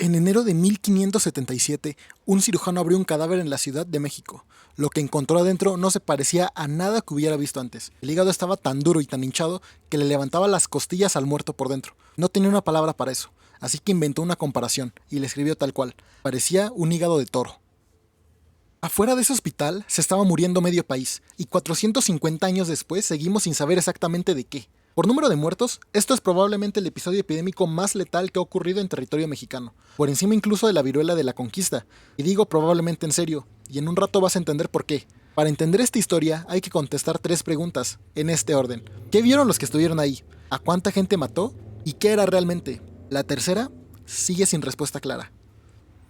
En enero de 1577, un cirujano abrió un cadáver en la Ciudad de México. Lo que encontró adentro no se parecía a nada que hubiera visto antes. El hígado estaba tan duro y tan hinchado que le levantaba las costillas al muerto por dentro. No tenía una palabra para eso, así que inventó una comparación y le escribió tal cual. Parecía un hígado de toro. Afuera de ese hospital se estaba muriendo medio país, y 450 años después seguimos sin saber exactamente de qué. Por número de muertos, esto es probablemente el episodio epidémico más letal que ha ocurrido en territorio mexicano, por encima incluso de la viruela de la conquista, y digo probablemente en serio, y en un rato vas a entender por qué. Para entender esta historia hay que contestar 3 preguntas, en este orden. ¿Qué vieron los que estuvieron ahí? ¿A cuánta gente mató? ¿Y qué era realmente? La tercera sigue sin respuesta clara.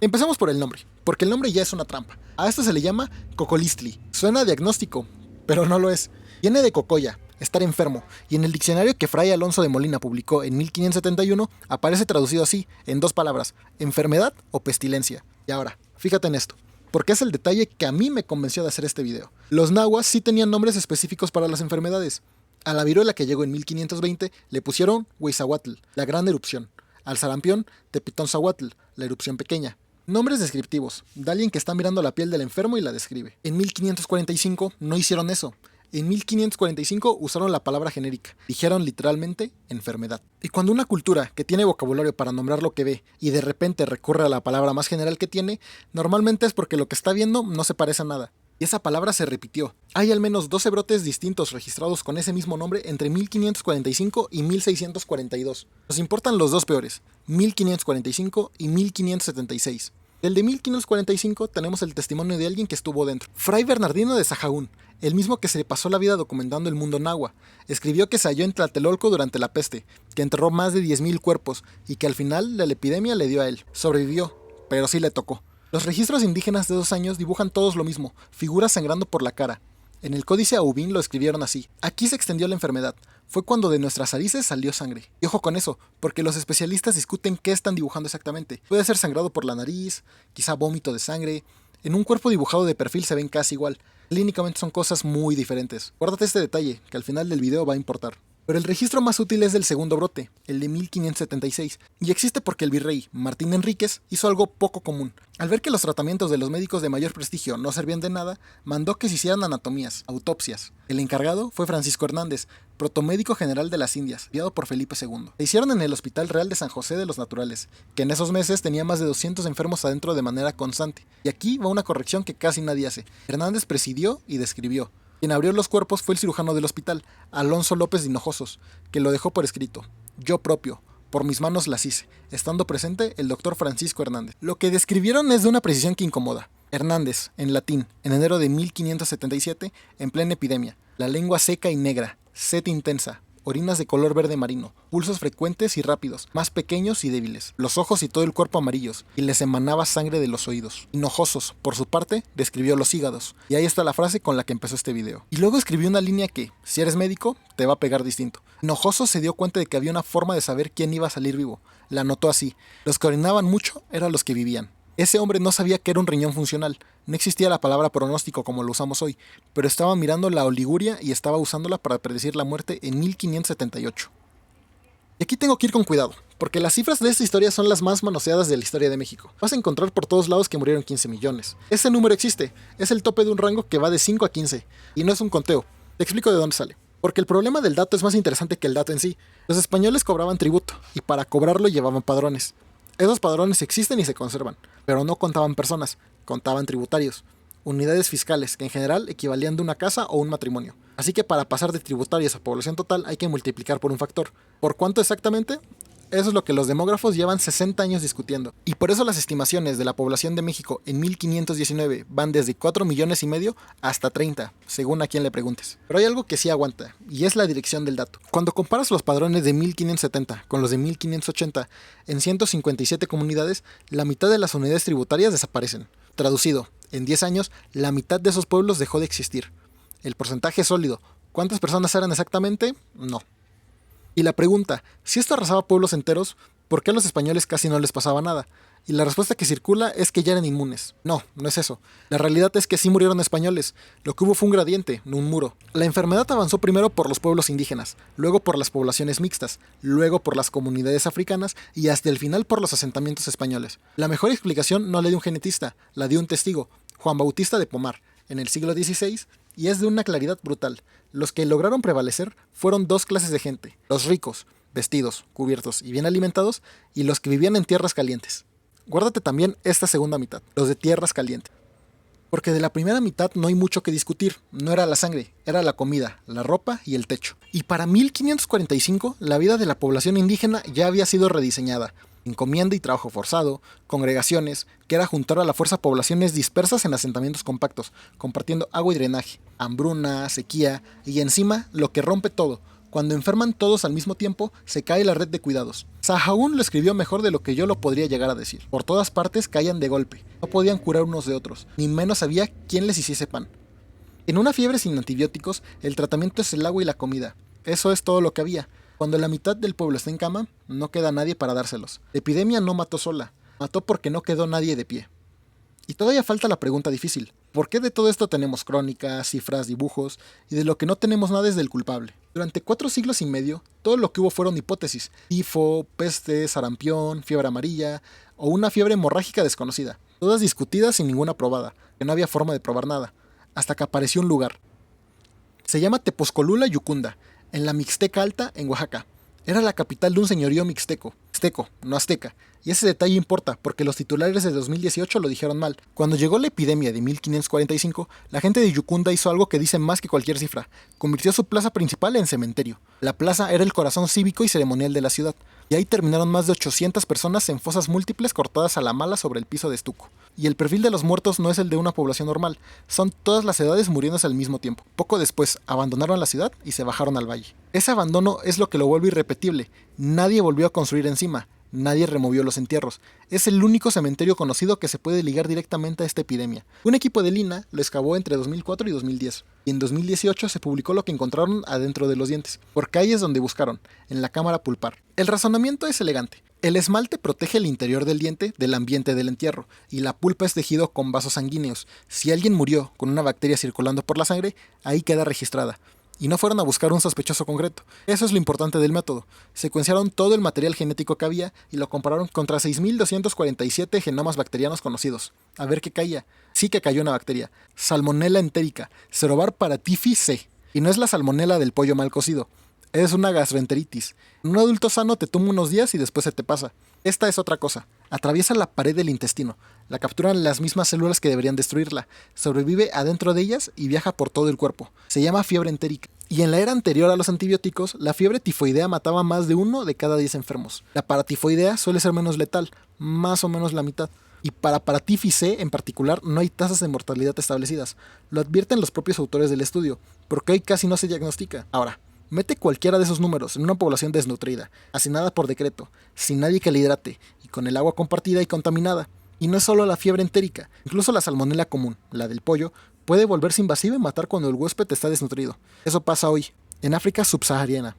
Empecemos por el nombre, porque el nombre ya es una trampa. A esto se le llama cocolistli. Suena a diagnóstico, pero no lo es. Viene de cocoya, estar enfermo, y en el diccionario que Fray Alonso de Molina publicó en 1571 aparece traducido así, en 2 palabras, enfermedad o pestilencia. Y ahora, fíjate en esto, porque es el detalle que a mí me convenció de hacer este video. Los nahuas sí tenían nombres específicos para las enfermedades. A la viruela que llegó en 1520 le pusieron Huizahuatl, la gran erupción. Al sarampión, Tepitonzahuatl, la erupción pequeña. Nombres descriptivos, de alguien que está mirando la piel del enfermo y la describe. En 1545 no hicieron eso. En 1545 usaron la palabra genérica. Dijeron literalmente enfermedad. Y cuando una cultura que tiene vocabulario para nombrar lo que ve y de repente recurre a la palabra más general que tiene, normalmente es porque lo que está viendo no se parece a nada. Y esa palabra se repitió. Hay al menos 12 brotes distintos registrados con ese mismo nombre entre 1545 y 1642. Nos importan los 2 peores, 1545 y 1576. Del de 1545 tenemos el testimonio de alguien que estuvo dentro. Fray Bernardino de Sahagún, el mismo que se pasó la vida documentando el mundo nahua, escribió que se halló en Tlatelolco durante la peste, que enterró más de 10.000 cuerpos y que al final la epidemia le dio a él. Sobrevivió, pero sí le tocó. Los registros indígenas de 2 años dibujan todos lo mismo, figuras sangrando por la cara. En el Códice Aubín lo escribieron así: aquí se extendió la enfermedad, fue cuando de nuestras narices salió sangre. Y ojo con eso, porque los especialistas discuten qué están dibujando exactamente. Puede ser sangrado por la nariz, quizá vómito de sangre. En un cuerpo dibujado de perfil se ven casi igual. Clínicamente son cosas muy diferentes. Guárdate este detalle, que al final del video va a importar. Pero el registro más útil es del segundo brote, el de 1576, y existe porque el virrey Martín Enríquez hizo algo poco común. Al ver que los tratamientos de los médicos de mayor prestigio no servían de nada, mandó que se hicieran anatomías, autopsias. El encargado fue Francisco Hernández, protomédico general de las Indias, enviado por Felipe II. Se hicieron en el Hospital Real de San José de los Naturales, que en esos meses tenía más de 200 enfermos adentro de manera constante. Y aquí va una corrección que casi nadie hace. Hernández presidió y describió. Quien abrió los cuerpos fue el cirujano del hospital, Alonso López de Hinojosos, que lo dejó por escrito: yo propio, por mis manos las hice, estando presente el doctor Francisco Hernández. Lo que describieron es de una precisión que incomoda. Hernández, en latín, en enero de 1577, en plena epidemia, la lengua seca y negra, sed intensa, orinas de color verde marino, pulsos frecuentes y rápidos, más pequeños y débiles, los ojos y todo el cuerpo amarillos, y les emanaba sangre de los oídos. Hinojosos, por su parte, describió los hígados, y ahí está la frase con la que empezó este video. Y luego escribió una línea que, si eres médico, te va a pegar distinto. Hinojosos se dio cuenta de que había una forma de saber quién iba a salir vivo. La anotó así: los que orinaban mucho eran los que vivían. Ese hombre no sabía que era un riñón funcional, no existía la palabra pronóstico como lo usamos hoy, pero estaba mirando la oliguria y estaba usándola para predecir la muerte en 1578. Y aquí tengo que ir con cuidado, porque las cifras de esta historia son las más manoseadas de la historia de México. Vas a encontrar por todos lados que murieron 15 millones. Ese número existe, es el tope de un rango que va de 5 a 15, y no es un conteo. Te explico de dónde sale. Porque el problema del dato es más interesante que el dato en sí. Los españoles cobraban tributo, y para cobrarlo llevaban padrones. Esos padrones existen y se conservan, pero no contaban personas, contaban tributarios, unidades fiscales que en general equivalían de una casa o un matrimonio. Así que para pasar de tributarios a población total hay que multiplicar por un factor. ¿Por cuánto exactamente? Eso es lo que los demógrafos llevan 60 años discutiendo. Y por eso las estimaciones de la población de México en 1519 van desde 4,5 millones hasta 30, según a quien le preguntes. Pero hay algo que sí aguanta, y es la dirección del dato. Cuando comparas los padrones de 1570 con los de 1580, en 157 comunidades, la mitad de las unidades tributarias desaparecen. Traducido, en 10 años, la mitad de esos pueblos dejó de existir. El porcentaje es sólido. ¿Cuántas personas eran exactamente? No. Y la pregunta, si esto arrasaba pueblos enteros, ¿por qué a los españoles casi no les pasaba nada? Y la respuesta que circula es que ya eran inmunes. No, no es eso. La realidad es que sí murieron españoles. Lo que hubo fue un gradiente, no un muro. La enfermedad avanzó primero por los pueblos indígenas, luego por las poblaciones mixtas, luego por las comunidades africanas y hasta el final por los asentamientos españoles. La mejor explicación no la dio un genetista, la dio un testigo, Juan Bautista de Pomar, en el siglo XVI, y es de una claridad brutal. Los que lograron prevalecer fueron dos clases de gente: los ricos, vestidos, cubiertos y bien alimentados, y los que vivían en tierras calientes. Guárdate también esta segunda mitad, los de tierras calientes. Porque de la primera mitad no hay mucho que discutir, no era la sangre, era la comida, la ropa y el techo. Y para 1545 la vida de la población indígena ya había sido rediseñada. Encomienda y trabajo forzado, congregaciones, que era juntar a la fuerza poblaciones dispersas en asentamientos compactos, compartiendo agua y drenaje, hambruna, sequía y encima lo que rompe todo. Cuando enferman todos al mismo tiempo, se cae la red de cuidados. Sahagún lo escribió mejor de lo que yo lo podría llegar a decir. Por todas partes caían de golpe, no podían curar unos de otros, ni menos había quien les hiciese pan. En una fiebre sin antibióticos, el tratamiento es el agua y la comida. Eso es todo lo que había. Cuando la mitad del pueblo está en cama, no queda nadie para dárselos. La epidemia no mató sola, mató porque no quedó nadie de pie. Y todavía falta la pregunta difícil. ¿Por qué de todo esto tenemos crónicas, cifras, dibujos, y de lo que no tenemos nada es del culpable? Durante 4 siglos y medio, todo lo que hubo fueron hipótesis: tifo, peste, sarampión, fiebre amarilla, o una fiebre hemorrágica desconocida. Todas discutidas sin ninguna probada, que no había forma de probar nada, hasta que apareció un lugar. Se llama Tepozcolula Yucunda, en la Mixteca Alta, en Oaxaca. Era la capital de un señorío mixteco, no azteca, y ese detalle importa porque los titulares de 2018 lo dijeron mal. Cuando llegó la epidemia de 1545, la gente de Yucunda hizo algo que dice más que cualquier cifra: convirtió su plaza principal en cementerio. La plaza era el corazón cívico y ceremonial de la ciudad, y ahí terminaron más de 800 personas en fosas múltiples cortadas a la mala sobre el piso de estuco. Y el perfil de los muertos no es el de una población normal, son todas las edades muriéndose al mismo tiempo. Poco después, abandonaron la ciudad y se bajaron al valle. Ese abandono es lo que lo vuelve irrepetible. Nadie volvió a construir encima, nadie removió los entierros. Es el único cementerio conocido que se puede ligar directamente a esta epidemia. Un equipo de Lina lo excavó entre 2004 y 2010, y en 2018 se publicó lo que encontraron adentro de los dientes, porque ahí es donde buscaron, en la cámara pulpar. El razonamiento es elegante. El esmalte protege el interior del diente del ambiente del entierro, y la pulpa es tejido con vasos sanguíneos. Si alguien murió con una bacteria circulando por la sangre, ahí queda registrada. Y no fueron a buscar un sospechoso concreto. Eso es lo importante del método. Secuenciaron todo el material genético que había y lo compararon contra 6.247 genomas bacterianos conocidos. A ver qué caía. Sí que cayó una bacteria: Salmonella entérica, Cerobar paratifi C. Y no es la salmonela del pollo mal cocido. Es una gastroenteritis. Un adulto sano te toma unos días y después se te pasa. Esta es otra cosa. Atraviesa la pared del intestino. La capturan las mismas células que deberían destruirla. Sobrevive adentro de ellas y viaja por todo el cuerpo. Se llama fiebre entérica. Y en la era anterior a los antibióticos, la fiebre tifoidea mataba más de 1 de cada 10 enfermos. La paratifoidea suele ser menos letal, más o menos la mitad. Y para paratifi C en particular no hay tasas de mortalidad establecidas. Lo advierten los propios autores del estudio, porque hoy casi no se diagnostica. Ahora, mete cualquiera de esos números en una población desnutrida, hacinada por decreto, sin nadie que la hidrate, y con el agua compartida y contaminada. Y no es solo la fiebre entérica, incluso la salmonela común, la del pollo, puede volverse invasiva y matar cuando el huésped está desnutrido. Eso pasa hoy, en África subsahariana.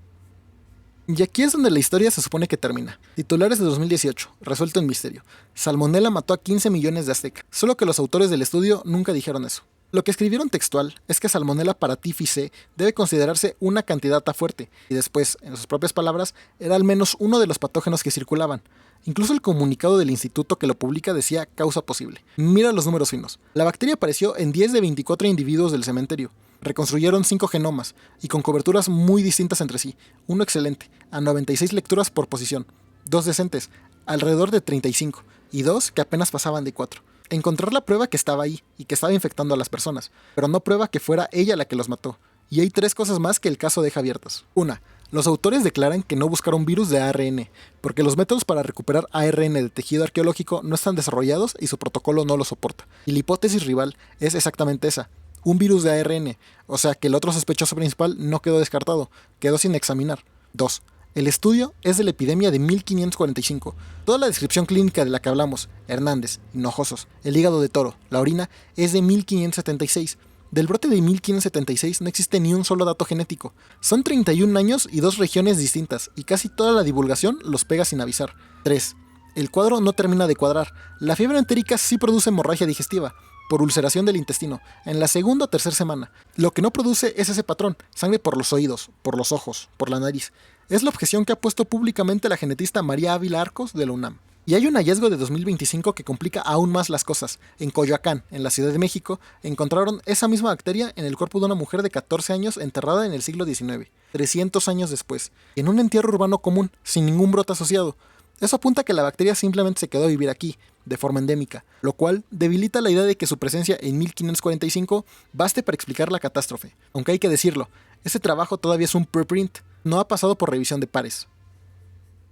Y aquí es donde la historia se supone que termina. Titulares de 2018, resuelto en misterio. Salmonella mató a 15 millones de aztecas. Solo que los autores del estudio nunca dijeron eso. Lo que escribieron textual es que Salmonella paratifi C debe considerarse una candidata fuerte, y después, en sus propias palabras, era al menos uno de los patógenos que circulaban. Incluso el comunicado del instituto que lo publica decía causa posible. Mira los números finos. La bacteria apareció en 10 de 24 individuos del cementerio. Reconstruyeron 5 genomas, y con coberturas muy distintas entre sí. Uno excelente, a 96 lecturas por posición. 2 decentes, alrededor de 35, y 2 que apenas pasaban de 4. Encontrar la prueba que estaba ahí, y que estaba infectando a las personas, pero no prueba que fuera ella la que los mató. Y hay 3 cosas más que el caso deja abiertas. 1. Los autores declaran que no buscaron virus de ARN, porque los métodos para recuperar ARN de tejido arqueológico no están desarrollados y su protocolo no lo soporta. Y la hipótesis rival es exactamente esa: un virus de ARN, o sea que el otro sospechoso principal no quedó descartado, quedó sin examinar. 2. El estudio es de la epidemia de 1545. Toda la descripción clínica de la que hablamos, Hernández, hinojosos, el hígado de toro, la orina, es de 1576. Del brote de 1576 no existe ni un solo dato genético. Son 31 años y 2 regiones distintas, y casi toda la divulgación los pega sin avisar. 3. El cuadro no termina de cuadrar. La fiebre entérica sí produce hemorragia digestiva, por ulceración del intestino, en la segunda o tercera semana. Lo que no produce es ese patrón, sangre por los oídos, por los ojos, por la nariz. Es la objeción que ha puesto públicamente la genetista María Ávila Arcos de la UNAM. Y hay un hallazgo de 2025 que complica aún más las cosas. En Coyoacán, en la Ciudad de México, encontraron esa misma bacteria en el cuerpo de una mujer de 14 años enterrada en el siglo XIX, 300 años después, en un entierro urbano común, sin ningún brote asociado. Eso apunta a que la bacteria simplemente se quedó a vivir aquí, de forma endémica, lo cual debilita la idea de que su presencia en 1545 baste para explicar la catástrofe. Aunque hay que decirlo, ese trabajo todavía es un preprint, no ha pasado por revisión de pares.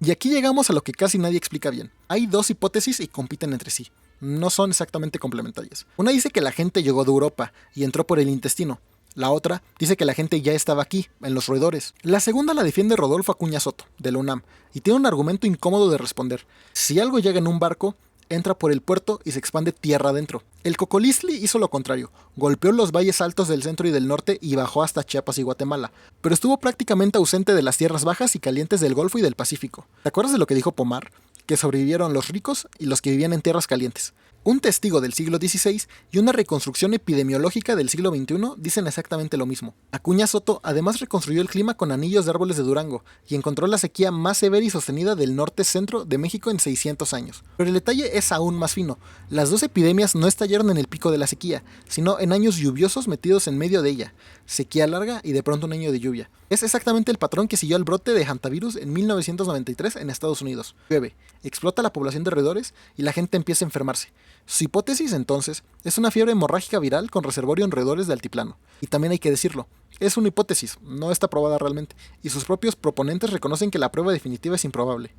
Y aquí llegamos a lo que casi nadie explica bien. Hay dos hipótesis y compiten entre sí. No son exactamente complementarias. Una dice que la gente llegó de Europa y entró por el intestino. La otra dice que la gente ya estaba aquí, en los roedores. La segunda la defiende Rodolfo Acuña Soto, de la UNAM, y tiene un argumento incómodo de responder. Si algo llega en un barco, entra por el puerto y se expande tierra adentro. El Cocoliztli hizo lo contrario, golpeó los valles altos del centro y del norte y bajó hasta Chiapas y Guatemala, pero estuvo prácticamente ausente de las tierras bajas y calientes del Golfo y del Pacífico. ¿Te acuerdas de lo que dijo Pomar? Que sobrevivieron los ricos y los que vivían en tierras calientes. Un testigo del siglo XVI y una reconstrucción epidemiológica del siglo XXI dicen exactamente lo mismo. Acuña Soto además reconstruyó el clima con anillos de árboles de Durango y encontró la sequía más severa y sostenida del norte-centro de México en 600 años. Pero el detalle es aún más fino. Las dos epidemias no estallaron en el pico de la sequía, sino en años lluviosos metidos en medio de ella. Sequía larga y de pronto un año de lluvia. Es exactamente el patrón que siguió al brote de hantavirus en 1993 en Estados Unidos. Llueve, explota la población de roedores y la gente empieza a enfermarse. Su hipótesis, entonces, es una fiebre hemorrágica viral con reservorio en roedores de altiplano. Y también hay que decirlo, es una hipótesis, no está probada realmente, y sus propios proponentes reconocen que la prueba definitiva es improbable.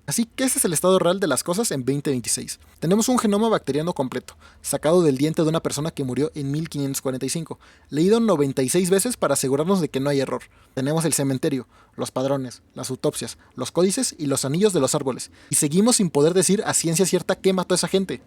Así que ese es el estado real de las cosas en 2026. Tenemos un genoma bacteriano completo, sacado del diente de una persona que murió en 1545, leído 96 veces para asegurarnos de que no hay error. Tenemos el cementerio, los padrones, las autopsias, los códices y los anillos de los árboles, y seguimos sin poder decir a ciencia cierta qué mató a esa gente.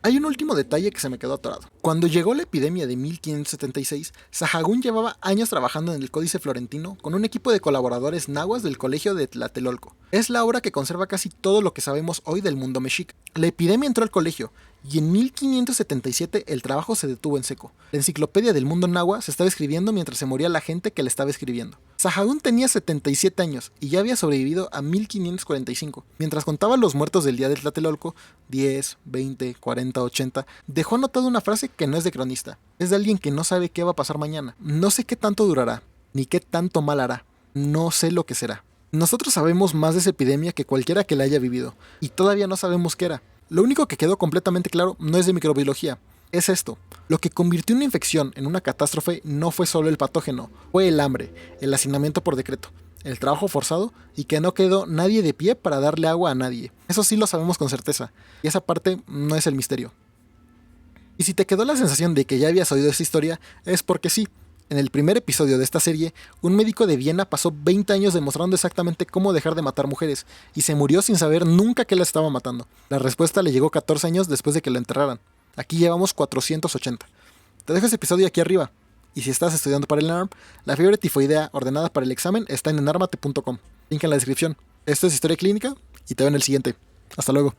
Hay un último detalle que se me quedó atorado. Cuando llegó la epidemia de 1576, Sahagún llevaba años trabajando en el Códice Florentino con un equipo de colaboradores nahuas del Colegio de Tlatelolco. Es la obra que conserva casi todo lo que sabemos hoy del mundo mexica. La epidemia entró al colegio, y en 1577 el trabajo se detuvo en seco. La enciclopedia del mundo náhuatl se estaba escribiendo mientras se moría la gente que la estaba escribiendo. Sahagún tenía 77 años y ya había sobrevivido a 1545. Mientras contaba los muertos del día del Tlatelolco, 10, 20, 40, 80, dejó anotada una frase que no es de cronista. Es de alguien que no sabe qué va a pasar mañana. No sé qué tanto durará, ni qué tanto mal hará. No sé lo que será. Nosotros sabemos más de esa epidemia que cualquiera que la haya vivido, y todavía no sabemos qué era. Lo único que quedó completamente claro no es de microbiología, es esto. Lo que convirtió una infección en una catástrofe no fue solo el patógeno, fue el hambre, el hacinamiento por decreto, el trabajo forzado y que no quedó nadie de pie para darle agua a nadie. Eso sí lo sabemos con certeza, y esa parte no es el misterio. Y si te quedó la sensación de que ya habías oído esta historia, es porque sí. En el primer episodio de esta serie, un médico de Viena pasó 20 años demostrando exactamente cómo dejar de matar mujeres, y se murió sin saber nunca qué la estaba matando. La respuesta le llegó 14 años después de que la enterraran. Aquí llevamos 480. Te dejo ese episodio aquí arriba. Y si estás estudiando para el ENARM, la fiebre tifoidea ordenada para el examen está en enarmate.com. Link en la descripción. Esto es Historia Clínica y te veo en el siguiente. Hasta luego.